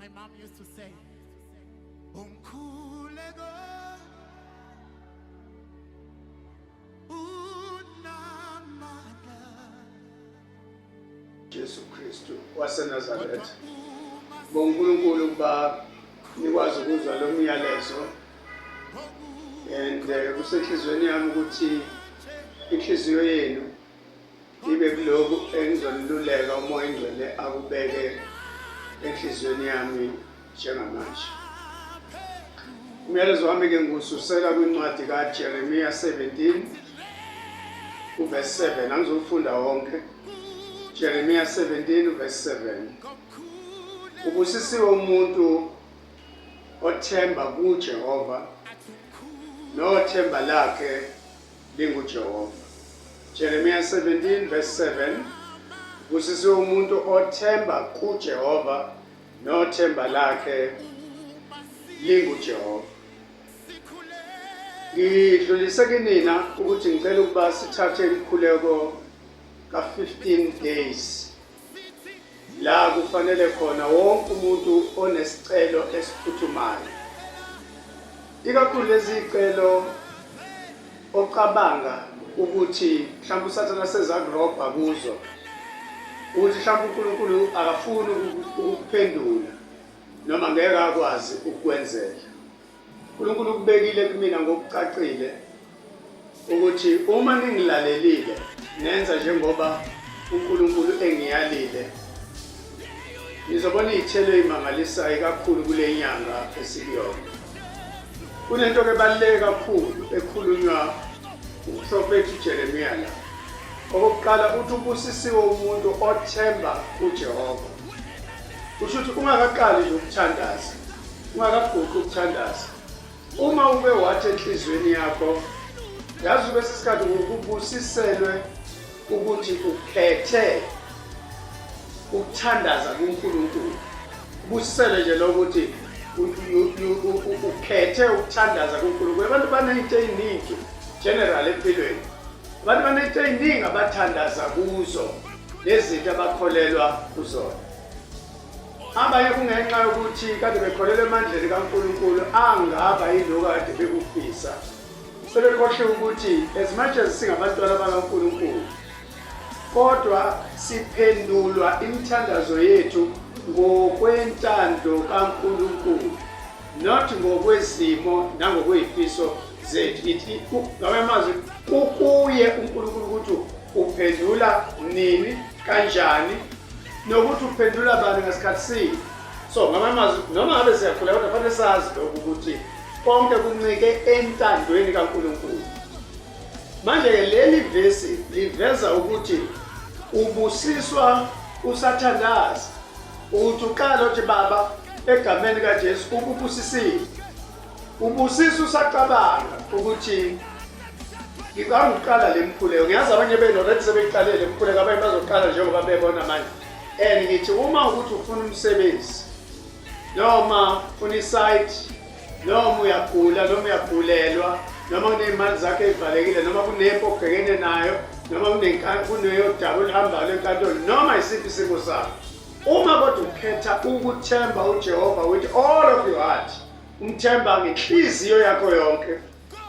My mom used to say, Umkhuleko unamandla. Jesu Kristu waseNazaretha. Ngonkulunkulu kuba nikwazi ukuzwa lo myalezo and kusenhlizweni yami ukuthi inhliziyo yenu ibe kuloko engizoluleka umoya engcwele akubeke enhlizweni yami njengamanje. Umyalezo wami ke ngususela kwincwadi kaJeremiya 17 uverse 7 angizofunda wonke. Jeremiya 17 verse 7. Ubusisiwe umuntu othemba kuJehova nothemba lakhe linguJehova. Jeremiya 17 verse 7. Ubusisiwe umuntu othemba kuJehova nothemba lakhe linguJehova. Ngidlulise kinina ukuthi ngicela ukuba sithathe imikhuleko ka-15 days la kufanele khona wonke umuntu onesicelo esiphuthumayo, ikakhulu lezi zicelo ocabanga ukuthi mhlawumbe usathana sezakurobha kuzo, ukuthi mhlawumbe uNkulunkulu akafuni ukuphendula noma ngeke akwazi ukukwenzela. uNkulunkulu kubekile kumina ngokucacile ukuthi uma ningilalelile nenza njengoba uNkulunkulu engiyalile, nizobona izithelo ezimangalisayo kakhulu kule nyanga esikuyona. Kunento ebaluleke kakhulu ekhulunywa uprofethi Jeremiya la. Okokuqala uthi ubusisiwe umuntu othemba kuJehova. Kusho ukuthi ungakaqali nje ukuthandaza, ungakaguqi ukuthandaza, uma ube wathi enhlizweni yakho yazi ube sesikhathi ukubusiselwe ukuthi ukhethe ukuthandaza kuNkulunkulu. Ubusisele nje lokuthi ukhethe ukuthandaza kuNkulunkulu. Abantu banezinto eziningi general empilweni. Abantu banezinto eziningi abathandaza kuzo lezinto abakholelwa kuzona. Abanye kungenxa yokuthi kade bekholelwa emandleni kaNkulunkulu angaba yiloko kade bekufisa. Sebekhohle ukuthi as much as singabantwana bakaNkulunkulu kodwa siphendulwa imithandazo yethu ngokwentando kaNkulunkulu, not ngokwezimo nangokwezifiso zethu. Ithi ngabemazwi kukuye uNkulunkulu ukuthi uphendula nini kanjani nokuthi uphendula bani ngasikhathi sini. So ngabemazwi noma ngabe siyakhula kodwa kufanele sazi lokho ukuthi konke kuncike entandweni kaNkulunkulu. Manje ke leli verse liveza ukuthi ubusiswa usathandaza, uthi uqala uthi Baba egameni kaJesu ukubusisiwe. Ubusiswa usacabanga ukuthi ngicabanga ukuqala lemkhuleko. Ngiyazi abanye benu already sebeqalile lemkhuleko, abanye bazoqala njengoba bebona manje. Ngithi uma ukuthi ufuna umsebenzi noma ufuna isite noma uyagula noma uyagulelwa noma kunemali zakhe ezivalekile noma kunempo obhekene nayo noma kuneyodaba oluhambayo enkantolo noma isiphi isimo sakho, uma kodwa ukhetha ukuthemba uJehova with all of your heart, umthemba ngenhliziyo yakho yonke,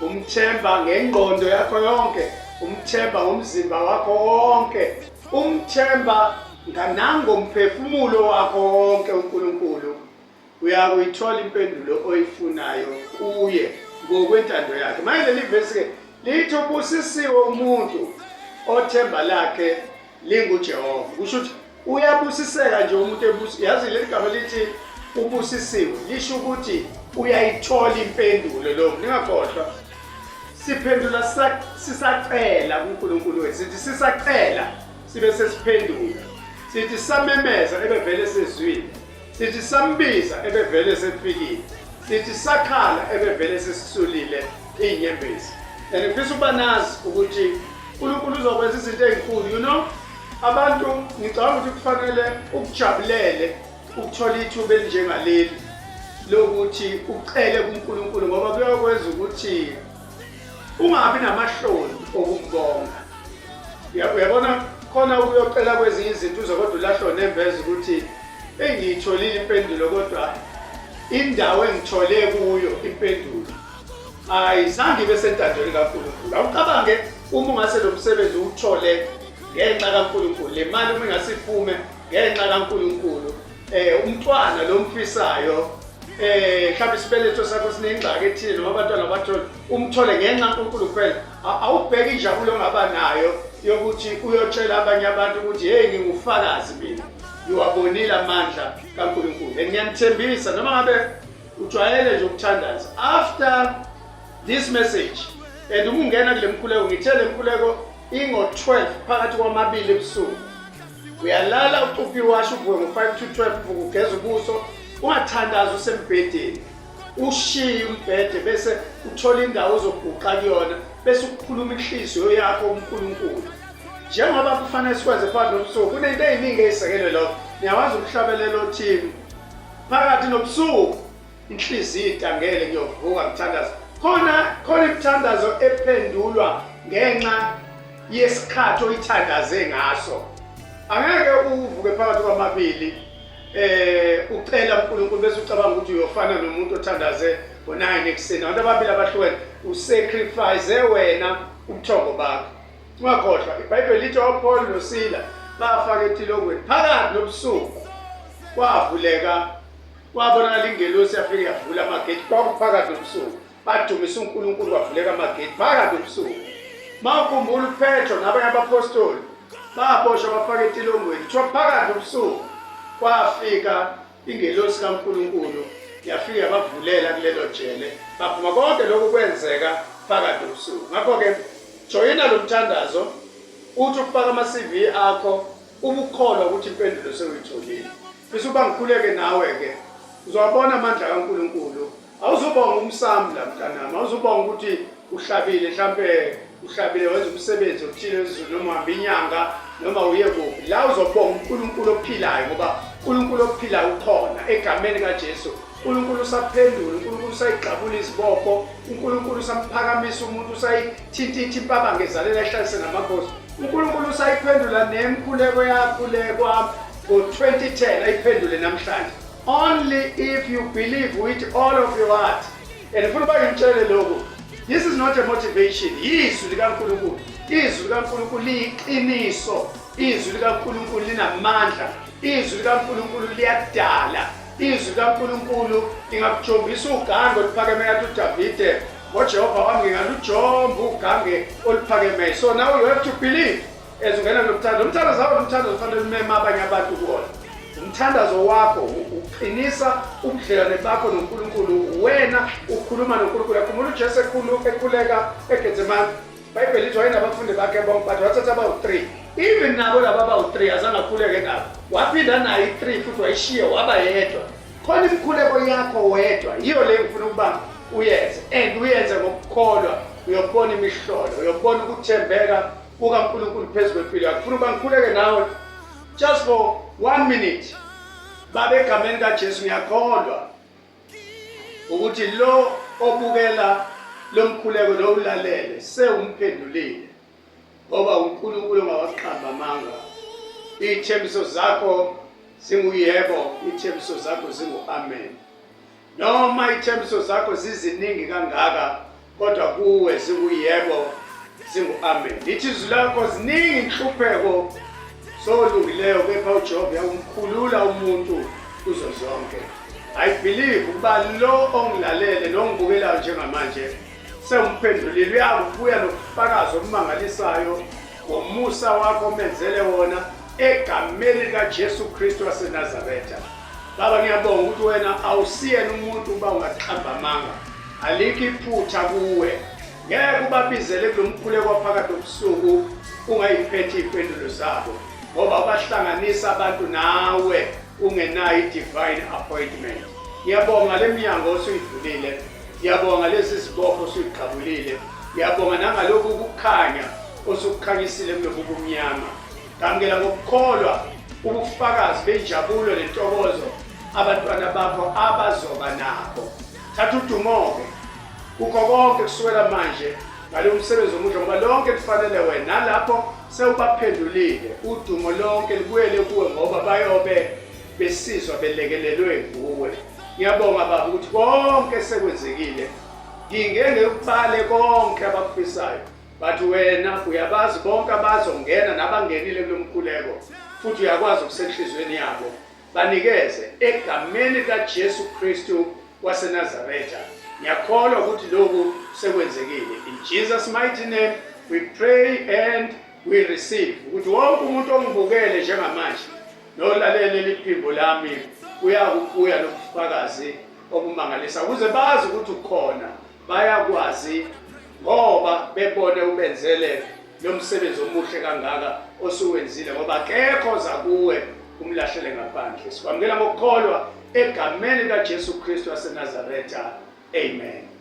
umthemba ngengqondo yakho yonke, umthemba ngomzimba wakho wonke, umthemba nangomphefumulo wakho wonke uNkulunkulu, uyakuyithola impendulo oyifunayo kuye ngokwentando yakhe. Manje leli verse ke lithi ubusisiwe umuntu othemba lakhe linguJehova. Kusho ukuthi uyabusiseka nje umuntu yazi leli gama lithi ubusisiwe lisho ukuthi uyayithola impendulo. Lokho ningakhohlwa, siphendula sisacela kuNkulunkulu wethu. Sithi sisacela sibe sesiphendula, sithi samemeza ebevele sezwini, sithi sambiza ebevele sefikile, sithi sakhala ebevele sesisulile inyembezi. Ngifisa ukuba nazi ukuthi uNkulunkulu uzokwenza izinto ezinkulu. You know, abantu ngicabanga ukuthi kufanele ukujabulele ukuthola ithuba elinjengaleli lokuthi ucele kuNkulunkulu, ngoba kuyakwenza ukuthi ungabi namahloni okumbonga. Uyabona khona ukuyocela kwezinye izinto uzokodwa ulahlwa nembeza ukuthi engiyitholile impendulo kodwa indawo engithole kuyo impendulo ayizange ibe sentandweni kaNkulunkulu. Awucabange uma ungase lo msebenzi uthole ngenxa kaNkulunkulu, le mali uma ingasiphume ngenxa kaNkulunkulu, umntwana lo mfisayo mhlawumbe isibeletho sakho sinengxaki ethile noma abantwana bathole umthole ngenxa kaNkulunkulu kuphela, awubheki injabulo ongaba nayo yokuthi uyotshela abanye abantu ukuthi hey ngingufakazi mina ngiwabonile amandla kaNkulunkulu. Ngiyanithembisa noma ngabe ujwayele nje ukuthandaza, after this message and uma ungena kule mkhuleko ngithele mkhuleko ingo-12 phakathi kwamabili ebusuku, uyalala ucuphe iwashi uvuke ngo-5 to 12 uvuke ugeza ubuso, ungathandaza usembhedeni, ushiye umbhede bese uthola indawo ozoguqa kuyona bese ukukhuluma inhliziyo yakho uNkulunkulu. Njengoba kufanele sikwenze phakathi nobusuku, kunento eziningi ezisekelwe lokho. Niyawazi ukuhlabelela othini phakathi nobusuku, inhliziyo itangele kuyovuka ngithandaza. Khona imithandazo ephendulwa ngenxa yesikhathi oyithandaze ngaso. Angeke uvuke phakathi kwamabili ucela uNkulunkulu bese ucabanga ukuthi uyofana nomuntu othandaze ngo-9 ekuseni. Abantu ababili abahlukene usacrifice wena ubuthongo bakho. Ungakhohlwa iBhayibheli lithi uPaul noSila bafaka etilongweni phakathi nobusuku, kwavuleka kwabonakala ingelosi yafika yavula amagethi phakathi nobusuku, badumisa uNkulunkulu kwavuleka amagethi phakathi nobusuku. Mawukhumbula uPetro nabanye abapostoli baboshwa bafaka etilongweni kuthiwa phakathi nobusuku kwafika ingelosi kaNkulunkulu yafika yabavulela kulelo jele, baphuma konke lokhu kwenzeka phakathi nobusuku. Ngakho-ke joyina lo mthandazo uthi ukufaka ama-CV akho ubukholwa ukuthi impendulo sewuyitholile. Bese uba ngikhuleke nawe-ke uzowabona amandla kaNkulunkulu. Awuzubonga umsamla mntanami, awuzubonga ukuthi uhlabile, mhlampe uhlabile wenza umsebenzi othile wezulu noma uhamba inyanga noma uye kuphi. La uzobonga uNkulunkulu ophilayo ngoba uNkulunkulu ophilayo ukhona egameni kaJesu. uNkulunkulu usaphendula, uNkulunkulu usayigqabula izibopho, uNkulunkulu usamphakamisa umuntu, usayithintitha impabanga ezalela ehlalise namakhosi. uNkulunkulu usayiphendula nemkhuleko yakho le kwami ngo-2010 ayiphendule namhlanje. Only if you believe with all of your heart. And ufuna uba ngimtshele lokhu, this is not a motivation. Izwi likaNkulunkulu, izwi likaNkulunkulu liyiqiniso, izwi likaNkulunkulu linamandla, izwi likaNkulunkulu liyadala, izwi likaNkulunkulu lingakujombisa ugange oluphakeme yathi uDavide ngoJehova wami ngingalujomba ugange oluphakeme. So now you have to believe as ungena nomthandazo. Umthandazo wakho umthandazo ufanele umeme abanye abantu kuwona. Umthandazo wakho uqinisa ubudlelwane bakho noNkulunkulu, wena ukhuluma noNkulunkulu. Yakhumbula uJesu ekhuleka eGetsemane, iBhayibheli lithi wayenabafundi bakhe bonke but wathatha abawu-3. Even nabo laba abawu-3 azange akhuleke nabo, waphinda nayo i-3 futhi wayishiya waba yedwa. Khona imikhuleko yakho wedwa yiyo le ngifuna ukuba uyenze, and uyenze ngokukholwa. Uyobona imihlolo, uyobona ukuthembeka kukaNkulunkulu phezu kwempilo yakho. Ngifuna ukuba ngikhuleke nawe just for 1 minute. Baba, egameni kaJesu ngiyakholwa ukuthi lo obukela lo mkhuleko lo ulalele sewumphendulile ngoba uNkulunkulu ongawaqamba amanga. Iy'thembiso zakho zinguyebo, iy'thembiso zakho zingu-amen. Noma iy'thembiso zakho ziziningi kangaka kodwa kuwe zinguyebo, zingu-amen. Lithi izwi lakho ziningi inhlupheko solungileyo kepha uJehova uyamkhulula umuntu kuzo zonke. I believe ukuba lo ongilalele nongibukelayo njengamanje sewumphendulile, uyabuya nobufakazi obumangalisayo ngomusa wakho omenzele wona egameni likaJesu Kristu waseNazaretha. Baba, ngiyabonga ukuthi wena awusiyena umuntu uba ungaqamba amanga, alikho iphutha kuwe. Ngeke ubabizele kulo mkhuleko waphakathi nobusuku ungayiphethe iy'mpendulo zabo, ngoba ubahlanganisa abantu nawe ungenayo i-divine appointment. Ngiyabonga le minyango osuyivulile, ngiyabonga lezi zibopho osuyigqabulile, ngiyabonga nangalokhu ukukhanya osukukhanyisile kulobu ubumnyama. Ngamukela ngokukholwa ubufakazi benjabulo nentokozo abantwana bakho abazoba nabo. Thatha udumo-ke kukho konke kusukela manje ngalo msebenzi omuhle, ngoba lonke kufanele wena. Nalapho sewubaphendulile, udumo lonke libuyele kuwe ngoba bayobe besizwa belekelelwe nguwe. Ngiyabonga Baba ukuthi konke sekwenzekile. Ngingeke ukubale konke abakufisayo. Bathi wena uyabazi bonke abazongena nabangenile kulomkhuleko. Futhi uyakwazi ukusenhlizweni yabo. Banikeze egameni kaJesu Kristu waseNazaretha. Ngiyakholwa ukuthi lokhu sekwenzekile. In Jesus mighty name we pray and we receive. Ukuthi wonke umuntu ongibukele njengamanje nolalela liphimbo lami uyakubuya nobufakazi obumangalisa ukuze bazi ukuthi ukhona. Bayakwazi ngoba bebone ubenzele lo msebenzi omuhle kangaka osuwenzile ngoba kekho za kuwe umlahlele ngaphandle. Sikwamukela ngokukholwa egameni kaJesu Kristu waseNazaretha. Amen.